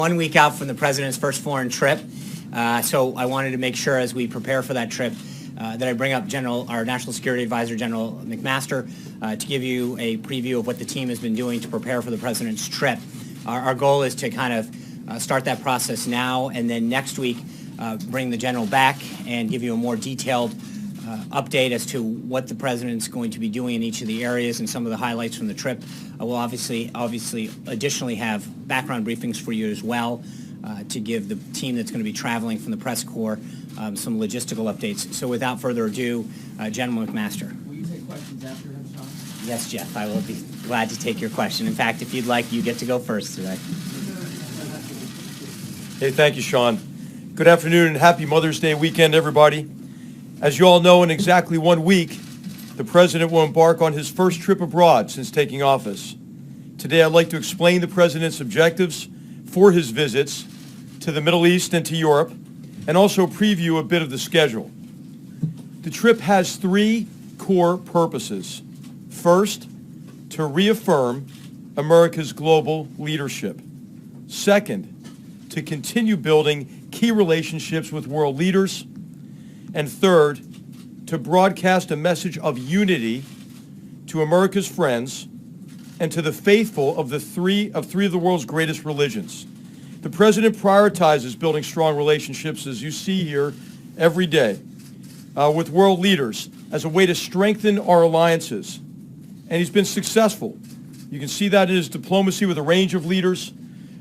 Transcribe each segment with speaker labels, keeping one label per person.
Speaker 1: 1 week out from the president's first foreign trip, so I wanted to make sure as we prepare for that trip that I bring up our National Security Advisor, General McMaster, to give you a preview of what the team has been doing to prepare for the president's trip. Our goal is to kind of start that process now, and then next week bring the general back and give you a more detailed update as to what the president's going to be doing in each of the areas and some of the highlights from the trip. We'll obviously additionally have background briefings for you as well to give the team that's going to be traveling from the press corps some logistical updates. So without further ado, General McMaster.
Speaker 2: Will you take questions after him, Sean?
Speaker 1: Yes, Jeff, I will be glad to take your question. In fact, if you'd like, you get to go first today.
Speaker 3: Hey, thank you, Sean. Good afternoon and happy Mother's Day weekend, everybody. As you all know, in exactly 1 week, the President will embark on his first trip abroad since taking office. Today, I'd like to explain the President's objectives for his visits to the Middle East and to Europe, and also preview a bit of the schedule. The trip has 3 core purposes. First, to reaffirm America's global leadership. Second, to continue building key relationships with world leaders. And third, to broadcast a message of unity to America's friends and to the faithful of three of the world's greatest religions. The President prioritizes building strong relationships, as you see here, every day with world leaders as a way to strengthen our alliances. And he's been successful. You can see that in his diplomacy with a range of leaders,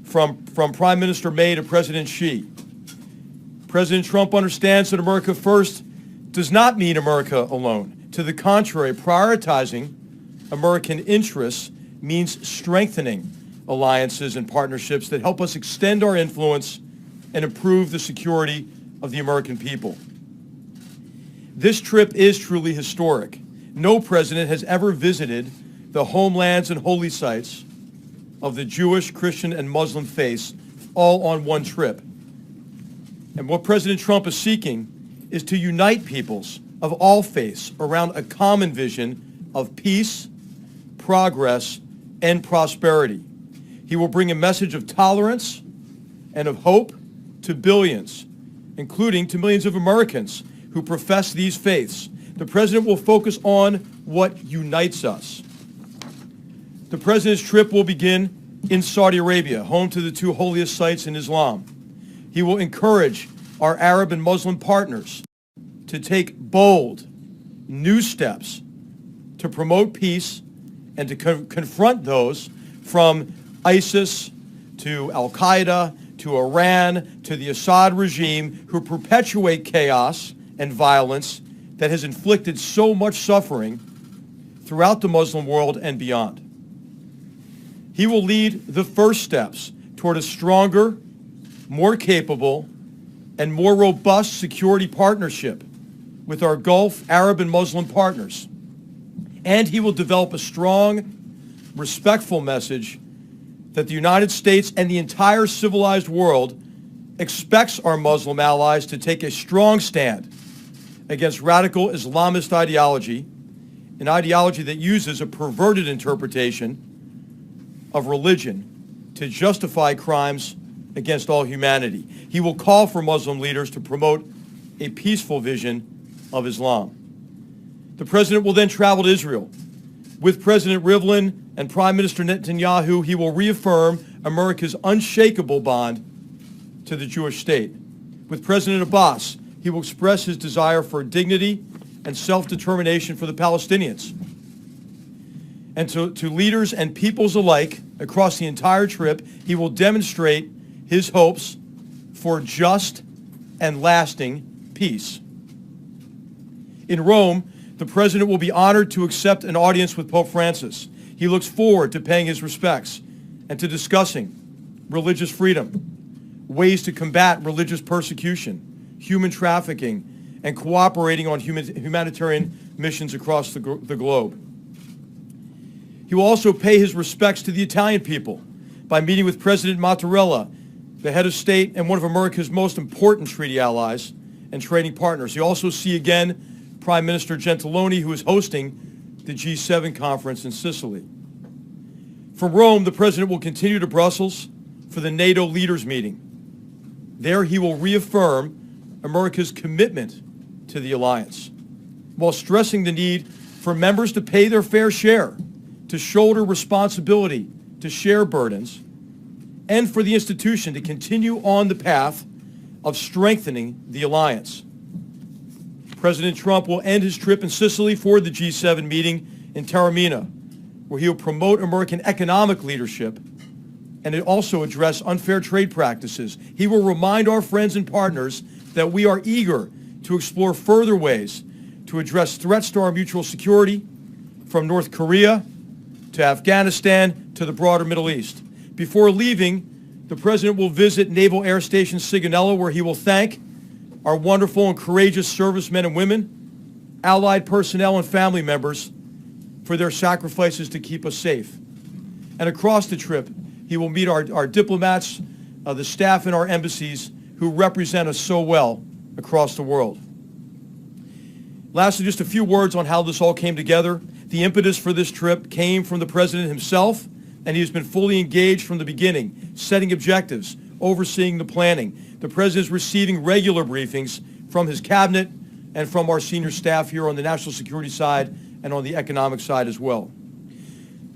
Speaker 3: from Prime Minister May to President Xi. President Trump understands that America first does not mean America alone. To the contrary, prioritizing American interests means strengthening alliances and partnerships that help us extend our influence and improve the security of the American people. This trip is truly historic. No president has ever visited the homelands and holy sites of the Jewish, Christian, and Muslim faiths all on one trip. And what President Trump is seeking is to unite peoples of all faiths around a common vision of peace, progress, and prosperity. He will bring a message of tolerance and of hope to billions, including to millions of Americans who profess these faiths. The President will focus on what unites us. The President's trip will begin in Saudi Arabia, home to the 2 holiest sites in Islam. He will encourage our Arab and Muslim partners to take bold, new steps to promote peace and to confront those from ISIS to Al-Qaeda to Iran to the Assad regime who perpetuate chaos and violence that has inflicted so much suffering throughout the Muslim world and beyond. He will lead the first steps toward a stronger, more capable, and more robust security partnership with our Gulf, Arab, and Muslim partners. And he will develop a strong, respectful message that the United States and the entire civilized world expects our Muslim allies to take a strong stand against radical Islamist ideology, an ideology that uses a perverted interpretation of religion to justify crimes against all humanity. He will call for Muslim leaders to promote a peaceful vision of Islam. The President will then travel to Israel. With President Rivlin and Prime Minister Netanyahu, he will reaffirm America's unshakable bond to the Jewish state. With President Abbas, he will express his desire for dignity and self-determination for the Palestinians. And to leaders and peoples alike across the entire trip, he will demonstrate his hopes for just and lasting peace. In Rome, the President will be honored to accept an audience with Pope Francis. He looks forward to paying his respects and to discussing religious freedom, ways to combat religious persecution, human trafficking, and cooperating on humanitarian missions across the globe. He will also pay his respects to the Italian people by meeting with President Mattarella, the head of state and one of America's most important treaty allies and trading partners. He also see again Prime Minister Gentiloni, who is hosting the G7 conference in Sicily. From Rome, the President will continue to Brussels, for the NATO leaders meeting. There he will reaffirm America's commitment to the alliance, while stressing the need for members to pay their fair share, to shoulder responsibility, to share burdens, and for the institution to continue on the path of strengthening the alliance. President Trump will end his trip in Sicily for the G7 meeting in Taormina, where he will promote American economic leadership and also address unfair trade practices. He will remind our friends and partners that we are eager to explore further ways to address threats to our mutual security, from North Korea to Afghanistan to the broader Middle East. Before leaving, the President will visit Naval Air Station Sigonella, where he will thank our wonderful and courageous servicemen and women, allied personnel and family members for their sacrifices to keep us safe. And across the trip, he will meet our diplomats, the staff in our embassies who represent us so well across the world. Lastly, just a few words on how this all came together. The impetus for this trip came from the President himself, and he has been fully engaged from the beginning, setting objectives, overseeing the planning. The President is receiving regular briefings from his cabinet and from our senior staff here on the national security side and on the economic side as well.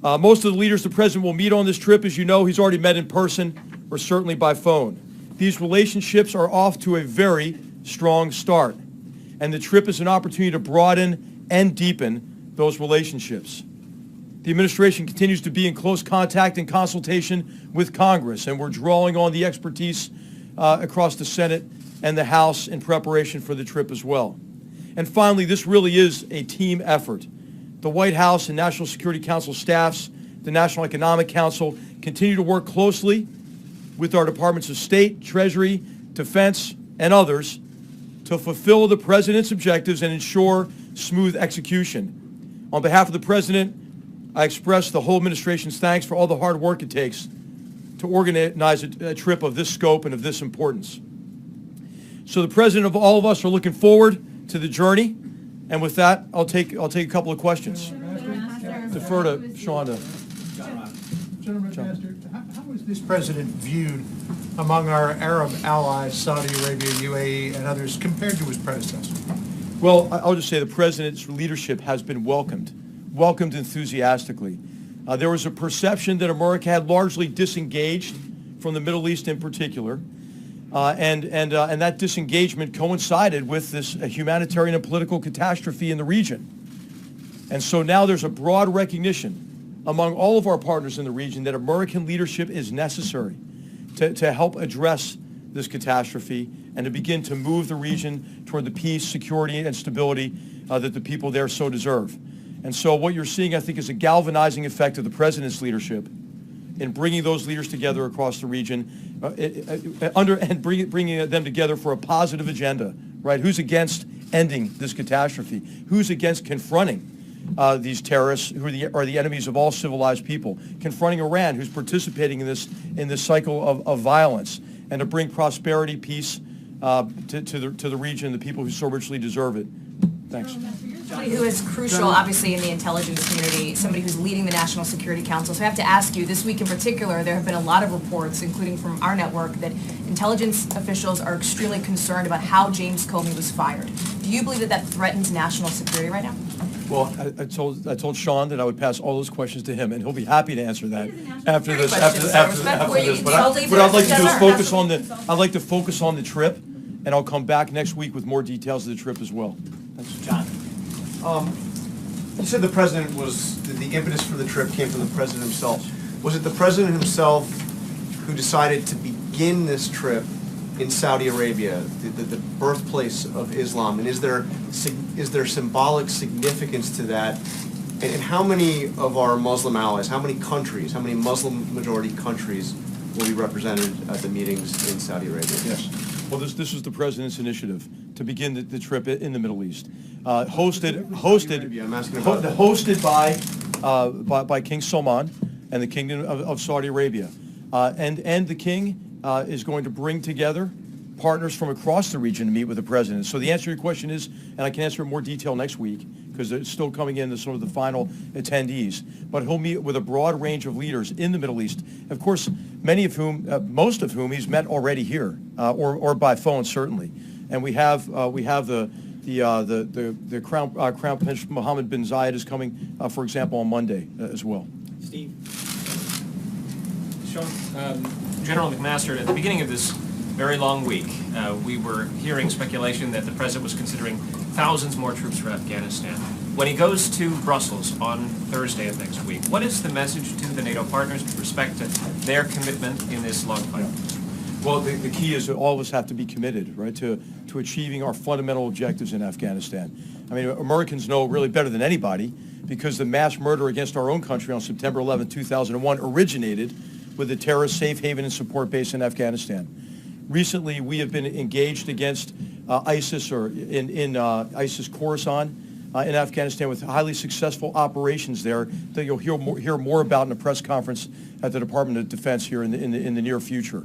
Speaker 3: Most of the leaders the President will meet on this trip, as you know, he's already met in person or certainly by phone. These relationships are off to a very strong start, and the trip is an opportunity to broaden and deepen those relationships. The administration continues to be in close contact and consultation with Congress, and we're drawing on the expertise across the Senate and the House in preparation for the trip as well. And finally, this really is a team effort. The White House and National Security Council staffs, the National Economic Council, continue to work closely with our Departments of State, Treasury, Defense, and others to fulfill the President's objectives and ensure smooth execution. On behalf of the President, I express the whole administration's thanks for all the hard work it takes to organize a trip of this scope and of this importance. So the President of all of us are looking forward to the journey, and with that, I'll take a couple of questions. Defer to Sean.
Speaker 2: General McMaster, how was this president viewed among our Arab allies, Saudi Arabia, UAE, and others, compared to his predecessor?
Speaker 3: Well, I'll just say the President's leadership has been welcomed enthusiastically. There was a perception that America had largely disengaged from the Middle East in particular, and that disengagement coincided with this humanitarian and political catastrophe in the region. And so now there's a broad recognition among all of our partners in the region that American leadership is necessary to help address this catastrophe and to begin to move the region toward the peace, security, and stability that the people there so deserve. And so what you're seeing, I think, is a galvanizing effect of the President's leadership in bringing those leaders together across the region, bringing them together for a positive agenda, right? Who's against ending this catastrophe? Who's against confronting these terrorists who are the enemies of all civilized people? Confronting Iran, who's participating in this cycle of violence, and to bring prosperity, peace to the region, the people who so richly deserve it. Thanks.
Speaker 4: Somebody who is crucial, obviously, in the intelligence community, somebody who's leading the National Security Council. So I have to ask you, this week in particular, there have been a lot of reports, including from our network, that intelligence officials are extremely concerned about how James Comey was fired. Do you believe that that threatens national security right now?
Speaker 3: Well, I told Sean that I would pass all those questions to him, and he'll be happy to answer that after this. But I'd like to do is focus on I'd like to focus on the trip, and I'll come back next week with more details of the trip as well. Thanks,
Speaker 1: John.
Speaker 5: You said the president the impetus for the trip came from the president himself. Was it the president himself who decided to begin this trip in Saudi Arabia, the birthplace of Islam? And is there symbolic significance to that? And how many of our Muslim allies, how many countries, how many Muslim majority countries will be represented at the meetings in Saudi Arabia?
Speaker 3: Yes. Well, this is the president's initiative to begin the trip in the Middle East, hosted by King Salman and the Kingdom of Saudi Arabia, and the king is going to bring together partners from across the region to meet with the president. So the answer to your question is, and I can answer in more detail next week, because it's still coming in as sort of the final attendees. But he'll meet with a broad range of leaders in the Middle East, of course, most of whom he's met already here, or by phone certainly. And we have the Crown Prince Mohammed bin Zayed is coming, for example, on Monday as well.
Speaker 1: Steve.
Speaker 6: Sean, General McMaster, at the beginning of this very long week, we were hearing speculation that the president was considering thousands more troops for Afghanistan. When he goes to Brussels on Thursday of next week, what is the message to the NATO partners with respect to their commitment in this long fight?
Speaker 3: Well, the key is that all of us have to be committed, right, to achieving our fundamental objectives in Afghanistan. I mean, Americans know really better than anybody, because the mass murder against our own country on September 11, 2001 originated with the terrorist safe haven and support base in Afghanistan. Recently, we have been engaged against ISIS, or in ISIS Khorasan in Afghanistan, with highly successful operations there that you'll hear more about in a press conference at the Department of Defense here in the near future.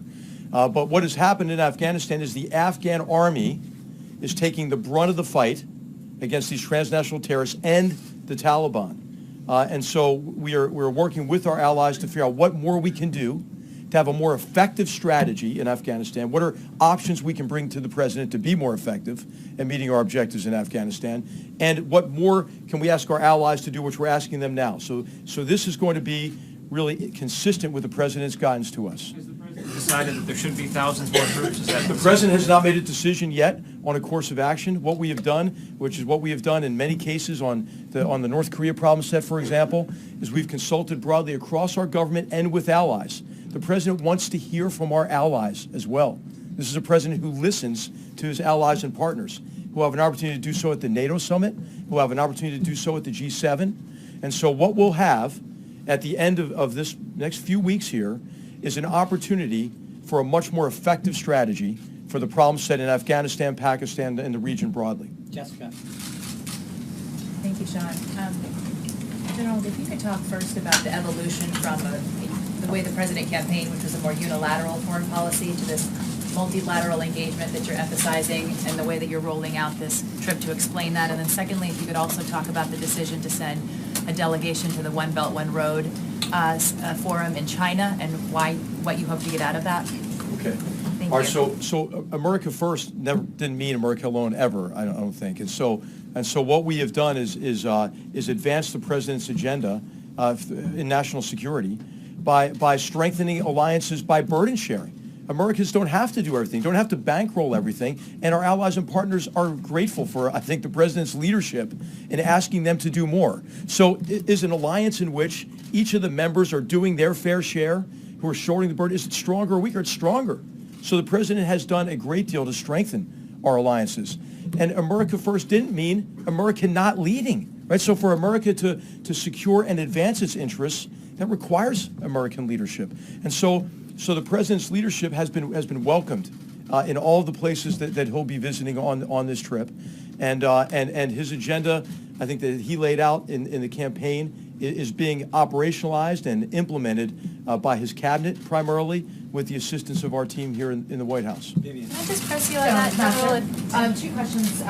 Speaker 3: But what has happened in Afghanistan is the Afghan army is taking the brunt of the fight against these transnational terrorists and the Taliban. And so we're working with our allies to figure out what more we can do to have a more effective strategy in Afghanistan. What are options we can bring to the president to be more effective in meeting our objectives in Afghanistan? And what more can we ask our allies to do, which we're asking them now? So this is going to be really consistent with the president's guidance to us.
Speaker 6: Has the president decided that there should be thousands more troops? Is that
Speaker 3: The president has not made a decision yet on a course of action. What we have done, which is what we have done in many cases on the North Korea problem set, for example, is we've consulted broadly across our government and with allies. The president wants to hear from our allies as well. This is a president who listens to his allies and partners, who will have an opportunity to do so at the NATO summit, who will have an opportunity to do so at the G7. And so what we'll have at the end of this next few weeks here is an opportunity for a much more effective strategy for the problems set in Afghanistan, Pakistan, and the region broadly.
Speaker 1: Jessica.
Speaker 7: Thank you, Sean. General, if you could talk first about the evolution from the way the president campaigned, which was a more unilateral foreign policy, to this multilateral engagement that you're emphasizing, and the way that you're rolling out this trip to explain that. And then secondly, if you could also talk about the decision to send a delegation to the One Belt, One Road forum in China, and what you hope to get out of that.
Speaker 3: Okay.
Speaker 7: Thank
Speaker 3: All right,
Speaker 7: you.
Speaker 3: so America First didn't mean America alone ever, I don't think. And so what we have done is advance the president's agenda in national security by strengthening alliances, by burden sharing. Americans don't have to do everything, don't have to bankroll everything, and our allies and partners are grateful for, I think, the president's leadership in asking them to do more. So it is an alliance in which each of the members are doing their fair share, who are shouldering the burden. Is it stronger or weaker? It's stronger. So the president has done a great deal to strengthen our alliances. And America First didn't mean America not leading, right? So for America to secure and advance its interests, that requires American leadership. And so the president's leadership has been welcomed in all of the places that he'll be visiting on this trip, and his agenda, I think, that he laid out in the campaign is being operationalized and implemented by his cabinet primarily, with the assistance of our team here in the White House.
Speaker 4: Can I just press you on that, General?
Speaker 7: Two questions.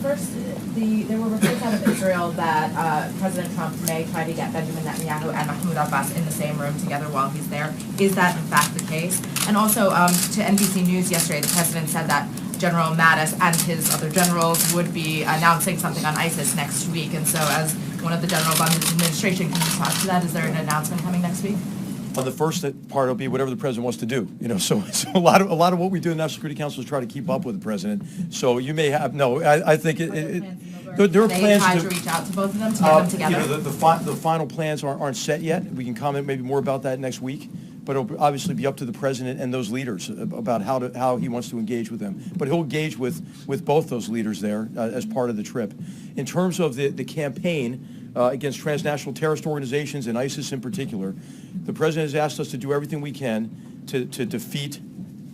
Speaker 7: First, there were reports out of Israel that President Trump may try to get Benjamin Netanyahu and Mahmoud Abbas in the same room together while he's there. Is that in fact the case? And also, to NBC News yesterday, the president said that General Mattis and his other generals would be announcing something on ISIS next week. And so, as one of the generals on his administration, can you talk to that? Is there an announcement coming next week?
Speaker 3: On the first part, it'll be whatever the president wants to do. So a lot of what we do in the National Security Council is try to keep up with the president. So you may have I think there are plans
Speaker 7: to reach out to both of them to get them together.
Speaker 3: The final plans aren't set yet. We can comment maybe more about that next week. But it'll obviously be up to the president and those leaders about how he wants to engage with them. But he'll engage with both those leaders there as part of the trip. In terms of the campaign against transnational terrorist organizations and ISIS in particular, the president has asked us to do everything we can to defeat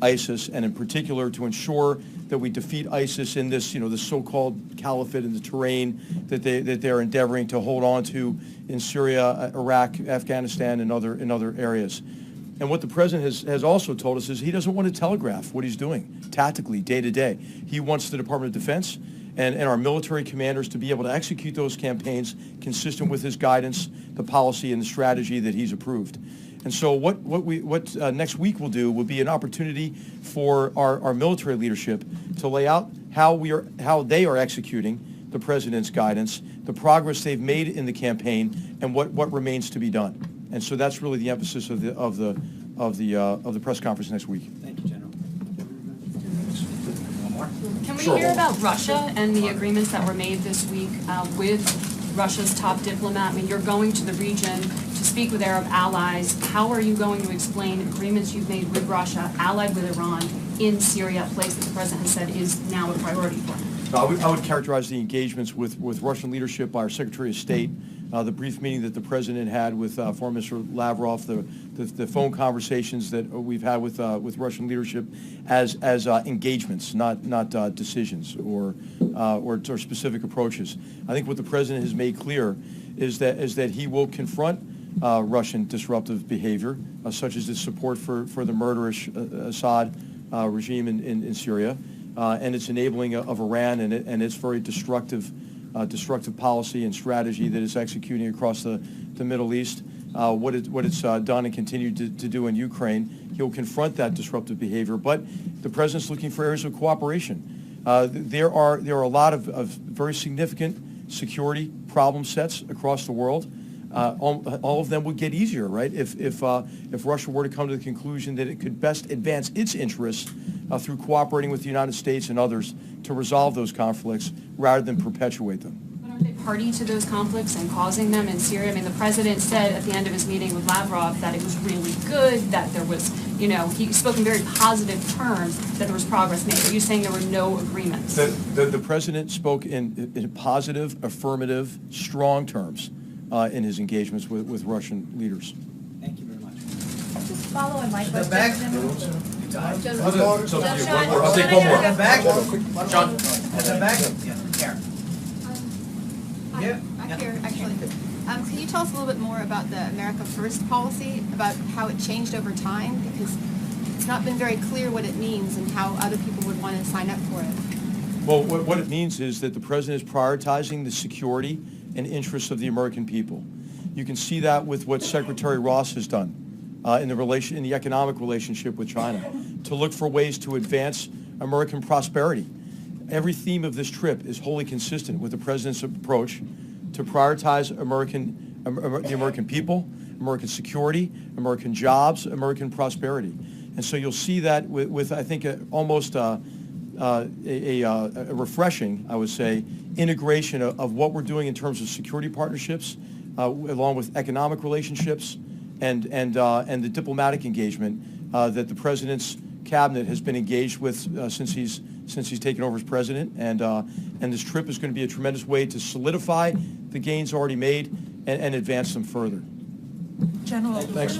Speaker 3: ISIS, and in particular to ensure that we defeat ISIS in this, this so-called caliphate in the terrain that they're endeavoring to hold on to in Syria, Iraq, Afghanistan, and other areas. And what the president has also told us is he doesn't want to telegraph what he's doing tactically, day to day. He wants the Department of Defense and our military commanders to be able to execute those campaigns consistent with his guidance, the policy, and the strategy that he's approved. And so what next week will do will be an opportunity for our military leadership to lay out how they are executing the president's guidance, the progress they've made in the campaign, and what remains to be done. And so that's really the emphasis of the press conference next week.
Speaker 1: Thank you, General. One more?
Speaker 8: Can we hear about Russia and the agreements that were made this week with Russia's top diplomat? I mean, you're going to the region to speak with Arab allies. How are you going to explain agreements you've made with Russia, allied with Iran, in Syria, a place that the president has said is now a priority for him?
Speaker 3: I would characterize the engagements with Russian leadership by our Secretary of State, the brief meeting that the president had with former Mr. Lavrov, the phone conversations that we've had with Russian leadership as engagements, not decisions or specific approaches. I think what the president has made clear is that he will confront Russian disruptive behavior, such as its support for the murderous Assad regime in Syria, and its enabling of Iran and its very destructive policy and strategy that it's executing across the Middle East, what it's done and continued to do in Ukraine. He'll confront that disruptive behavior, but the president's looking for areas of cooperation. There are a lot of very significant security problem sets across the world. All of them would get easier, right? If Russia were to come to the conclusion that it could best advance its interests through cooperating with the United States and others to resolve those conflicts rather than perpetuate them.
Speaker 8: But aren't they party to those conflicts and causing them in Syria? I mean, the president said at the end of his meeting with Lavrov that it was really good, that there was, he spoke in very positive terms, that there was progress made. Are you saying there were no agreements?
Speaker 3: The president spoke in positive, affirmative, strong terms in his engagements with Russian leaders.
Speaker 1: Thank you very much.
Speaker 7: Just follow on my question.
Speaker 3: I'll take one more.
Speaker 1: Sean, at the back. Yeah.
Speaker 9: I'm here, actually. Can you tell us a little bit more about the America First policy, about how it changed over time? Because it's not been very clear what it means and how other people would want to sign up for it.
Speaker 3: Well, what it means is that the president is prioritizing the security and interests of the American people. You can see that with what Secretary Ross has done in the economic relationship with China, to look for ways to advance American prosperity. Every theme of this trip is wholly consistent with the president's approach to prioritize the American people, American security, American jobs, American prosperity. And so you'll see that with I think, almost a refreshing, I would say, integration of what we're doing in terms of security partnerships, along with economic relationships, and the diplomatic engagement that the president's cabinet has been engaged with since he's taken over as president, and this trip is going to be a tremendous way to solidify the gains already made and advance them further.
Speaker 10: General.
Speaker 3: Thanks.